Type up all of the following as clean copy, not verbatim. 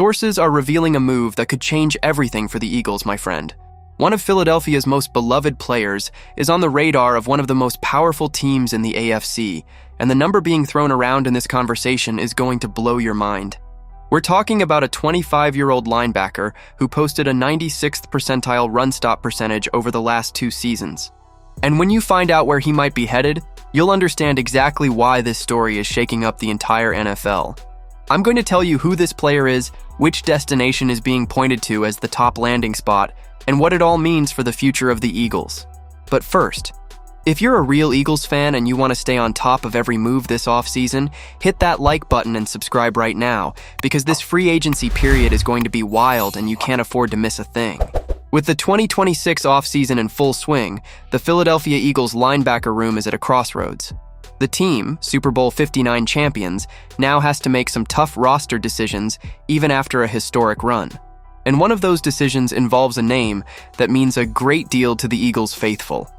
Sources are revealing a move that could change everything for the Eagles, my friend. One of Philadelphia's most beloved players is on the radar of one of the most powerful teams in the AFC, and the number being thrown around in this conversation is going to blow your mind. We're talking about a 25-year-old linebacker who posted a 96th percentile run-stop percentage over the last 2 seasons. And when you find out where he might be headed, you'll understand exactly why this story is shaking up the entire NFL. I'm going to tell you who this player is, which destination is being pointed to as the top landing spot, and what it all means for the future of the Eagles. But first, if you're a real Eagles fan and you want to stay on top of every move this offseason, hit that like button and subscribe right now, because this free agency period is going to be wild and you can't afford to miss a thing. With the 2026 offseason in full swing, the Philadelphia Eagles linebacker room is at a crossroads. The team, Super Bowl 59 champions, now has to make some tough roster decisions even after a historic run. And one of those decisions involves a name that means a great deal to the Eagles faithful.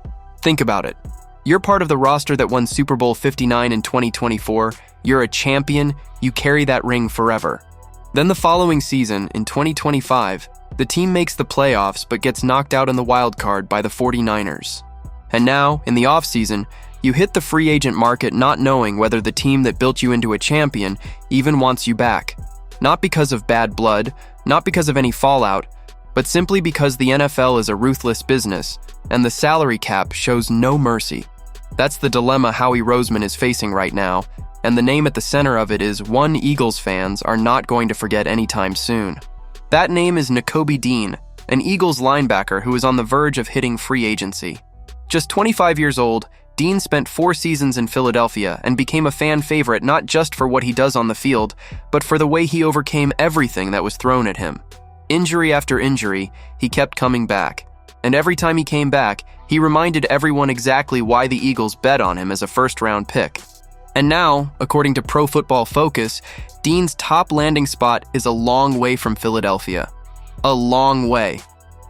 Think about it. You're part of the roster that won Super Bowl 59 in 2024, you're a champion, you carry that ring forever. Then the following season, in 2025, the team makes the playoffs but gets knocked out in the wild card by the 49ers. And now, in the offseason, you hit the free agent market not knowing whether the team that built you into a champion even wants you back. Not because of bad blood, not because of any fallout, but simply because the NFL is a ruthless business, and the salary cap shows no mercy. That's the dilemma Howie Roseman is facing right now, and the name at the center of it is one Eagles fans are not going to forget anytime soon. That name is Nico Dean, an Eagles linebacker who is on the verge of hitting free agency. Just 25 years old, Dean spent 4 seasons in Philadelphia and became a fan favorite not just for what he does on the field, but for the way he overcame everything that was thrown at him. Injury after injury, he kept coming back. And every time he came back, he reminded everyone exactly why the Eagles bet on him as a first-round pick. And now, according to Pro Football Focus, Dean's top landing spot is a long way from Philadelphia. A long way.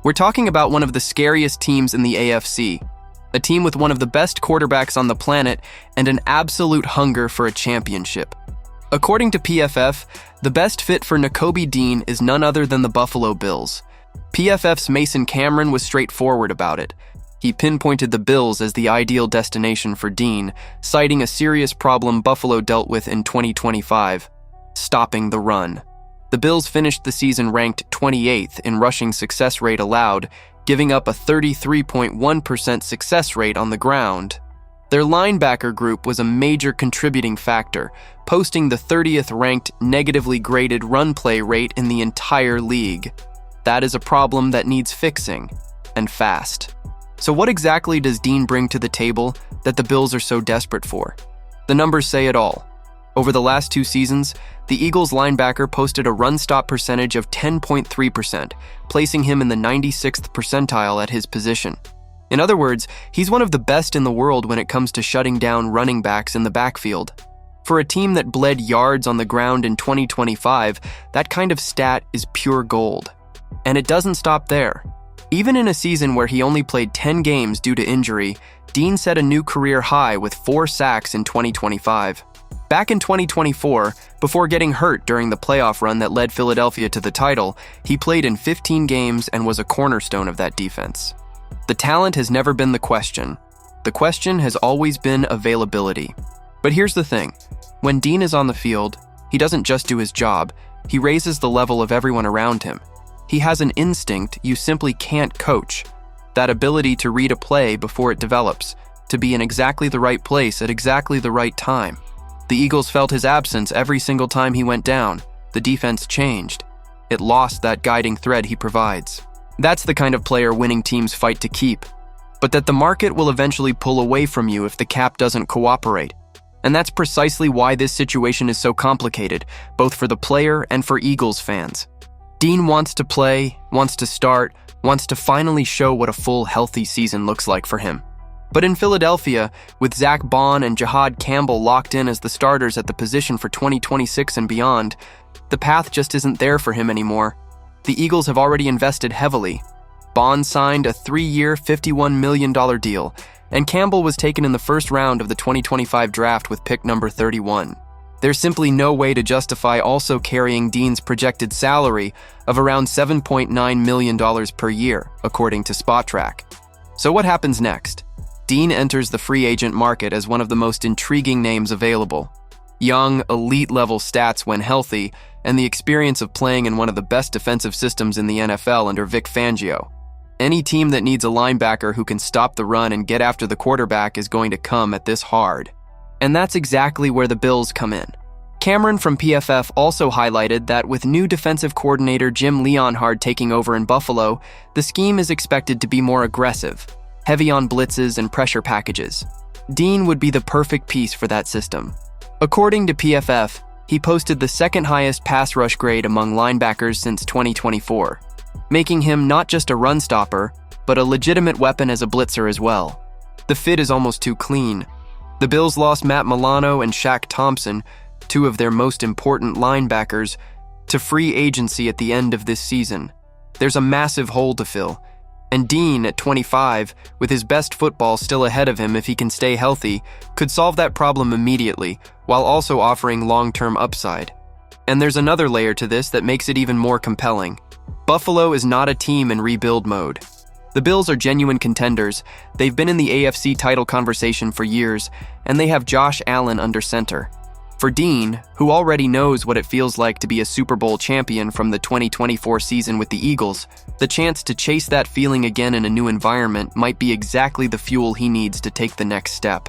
We're talking about one of the scariest teams in the AFC. A team with one of the best quarterbacks on the planet and an absolute hunger for a championship. According to PFF, the best fit for Nico Dean is none other than the Buffalo Bills. PFF's Mason Cameron was straightforward about it. He pinpointed the Bills as the ideal destination for Dean, citing a serious problem Buffalo dealt with in 2025, stopping the run. The Bills finished the season ranked 28th in rushing success rate allowed, giving up a 33.1% success rate on the ground. Their linebacker group was a major contributing factor, posting the 30th ranked negatively graded run play rate in the entire league. That is a problem that needs fixing, and fast. So what exactly does Dean bring to the table that the Bills are so desperate for? The numbers say it all. Over the last 2 seasons, the Eagles linebacker posted a run-stop percentage of 10.3%, placing him in the 96th percentile at his position. In other words, he's one of the best in the world when it comes to shutting down running backs in the backfield. For a team that bled yards on the ground in 2025, that kind of stat is pure gold. And it doesn't stop there. Even in a season where he only played 10 games due to injury, Dean set a new career high with 4 sacks in 2025. Back in 2024, before getting hurt during the playoff run that led Philadelphia to the title, he played in 15 games and was a cornerstone of that defense. The talent has never been the question. The question has always been availability. But here's the thing. When Dean is on the field, he doesn't just do his job, he raises the level of everyone around him. He has an instinct you simply can't coach. That ability to read a play before it develops, to be in exactly the right place at exactly the right time. The Eagles felt his absence every single time he went down. The defense changed. It lost that guiding thread he provides. That's the kind of player winning teams fight to keep. But that the market will eventually pull away from you if the cap doesn't cooperate. And that's precisely why this situation is so complicated, both for the player and for Eagles fans. Dean wants to play, wants to start, wants to finally show what a full, healthy season looks like for him. But in Philadelphia, with Zach Bond and Jahad Campbell locked in as the starters at the position for 2026 and beyond, the path just isn't there for him anymore. The Eagles have already invested heavily. Bond signed a 3-year, $51 million deal, and Campbell was taken in the first round of the 2025 draft with pick number 31. There's simply no way to justify also carrying Dean's projected salary of around $7.9 million per year, according to SpotTrack. So what happens next? Dean enters the free agent market as one of the most intriguing names available. Young, elite-level stats when healthy, and the experience of playing in one of the best defensive systems in the NFL under Vic Fangio. Any team that needs a linebacker who can stop the run and get after the quarterback is going to come at this hard. And that's exactly where the Bills come in. Cameron from PFF also highlighted that with new defensive coordinator Jim Leonhard taking over in Buffalo, the scheme is expected to be more aggressive, heavy on blitzes and pressure packages. Dean would be the perfect piece for that system. According to PFF, he posted the second highest pass rush grade among linebackers since 2024, making him not just a run stopper, but a legitimate weapon as a blitzer as well. The fit is almost too clean. The Bills lost Matt Milano and Shaq Thompson, two of their most important linebackers, to free agency at the end of this season. There's a massive hole to fill, and Dean, at 25, with his best football still ahead of him if he can stay healthy, could solve that problem immediately, while also offering long-term upside. And there's another layer to this that makes it even more compelling. Buffalo is not a team in rebuild mode. The Bills are genuine contenders, they've been in the AFC title conversation for years, and they have Josh Allen under center. For Dean, who already knows what it feels like to be a Super Bowl champion from the 2024 season with the Eagles, the chance to chase that feeling again in a new environment might be exactly the fuel he needs to take the next step.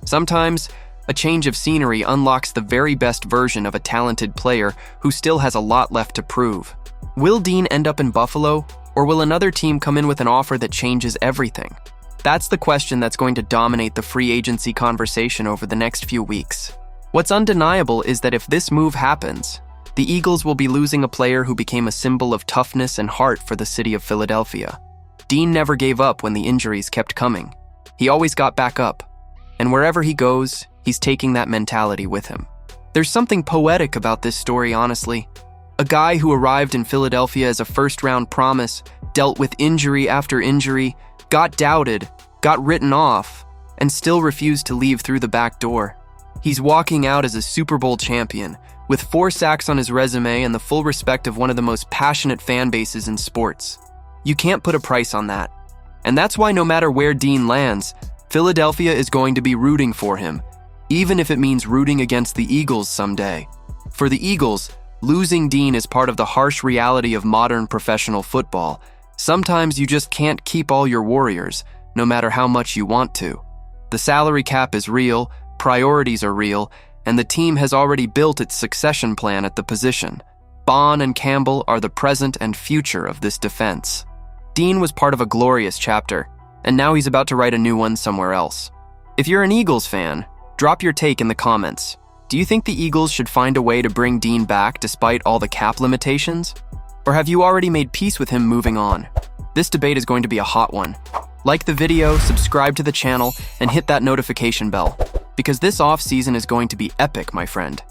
Sometimes, a change of scenery unlocks the very best version of a talented player who still has a lot left to prove. Will Dean end up in Buffalo, or will another team come in with an offer that changes everything? That's the question that's going to dominate the free agency conversation over the next few weeks. What's undeniable is that if this move happens, the Eagles will be losing a player who became a symbol of toughness and heart for the city of Philadelphia. Dean never gave up when the injuries kept coming. He always got back up, and wherever he goes, he's taking that mentality with him. There's something poetic about this story, honestly. A guy who arrived in Philadelphia as a first-round promise, dealt with injury after injury, got doubted, got written off, and still refused to leave through the back door. He's walking out as a Super Bowl champion, with 4 sacks on his resume and the full respect of one of the most passionate fan bases in sports. You can't put a price on that. And that's why no matter where Dean lands, Philadelphia is going to be rooting for him, even if it means rooting against the Eagles someday. For the Eagles, losing Dean is part of the harsh reality of modern professional football. Sometimes you just can't keep all your warriors, no matter how much you want to. The salary cap is real, priorities are real, and the team has already built its succession plan at the position. Bond and Campbell are the present and future of this defense. Dean was part of a glorious chapter, and now he's about to write a new one somewhere else. If you're an Eagles fan, drop your take in the comments. Do you think the Eagles should find a way to bring Dean back despite all the cap limitations? Or have you already made peace with him moving on? This debate is going to be a hot one. Like the video, subscribe to the channel, and hit that notification bell, because this off-season is going to be epic, my friend.